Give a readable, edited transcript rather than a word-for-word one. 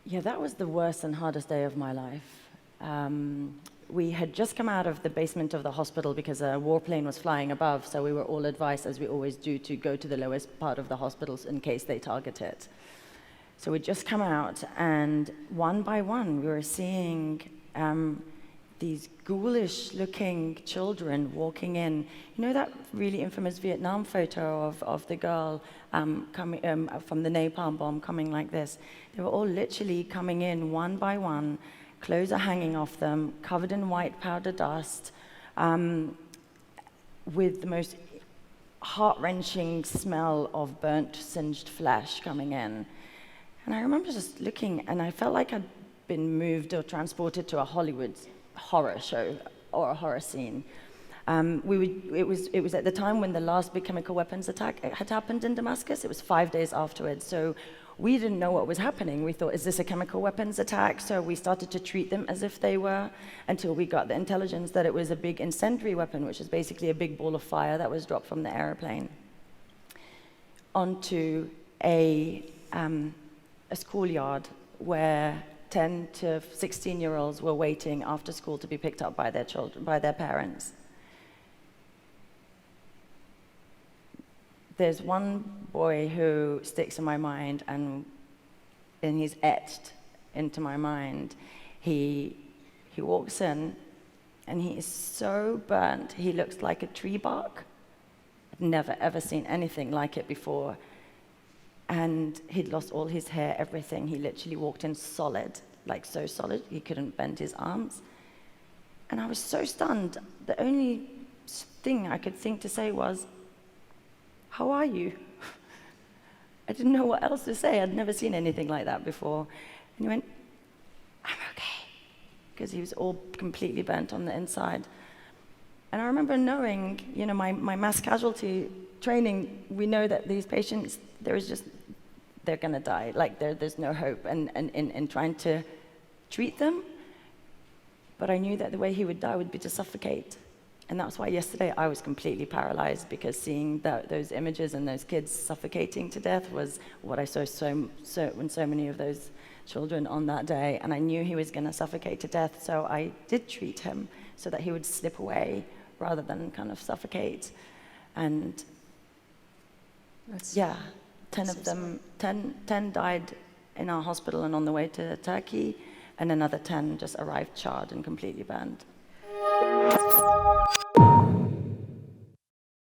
Yeah, that was the worst and hardest day of my life. We had just come out of the basement of the hospital because a warplane was flying above, so we were all advised, as we always do, to go to the lowest part of the hospitals in case they target it. So we'd just come out, and one by one, we were seeing these ghoulish-looking children walking in. You know that really infamous Vietnam photo of the girl coming from the napalm bomb coming like this? They were all literally coming in one by one, clothes are hanging off them, covered in white powder dust, with the most heart-wrenching smell of burnt, singed flesh coming in. And I remember just looking, and I felt like I'd been moved or transported to a Hollywood horror show or a horror scene. It was at the time when the last big chemical weapons attack had happened in Damascus. It was 5 days afterwards, so we didn't know what was happening. We thought, is this a chemical weapons attack? So we started to treat them as if they were, until we got the intelligence that it was a big incendiary weapon, which is basically a big ball of fire that was dropped from the airplane onto a schoolyard where 10 to 16-year-olds were waiting after school to be picked up by their children, by their parents. There's one boy who sticks in my mind, and he's etched into my mind. He walks in, and he is so burnt, he looks like a tree bark. I've never, ever seen anything like it before. And he'd lost all his hair, everything. He literally walked in solid, like so solid, he couldn't bend his arms. And I was so stunned. The only thing I could think to say was, "How are you?" I didn't know what else to say. I'd never seen anything like that before. And he went, "I'm okay," because he was all completely burnt on the inside. And I remember knowing, you know, my mass casualty training, we know that these patients, they're gonna die. Like there's no hope in trying to treat them. But I knew that the way he would die would be to suffocate. And that's why yesterday I was completely paralyzed, because seeing those images and those kids suffocating to death was what I saw in so many of those children on that day. And I knew he was gonna suffocate to death, so I did treat him so that he would slip away rather than kind of suffocate. And yeah, 10 of them, 10 died in our hospital and on the way to Turkey, and another 10 just arrived charred and completely burned.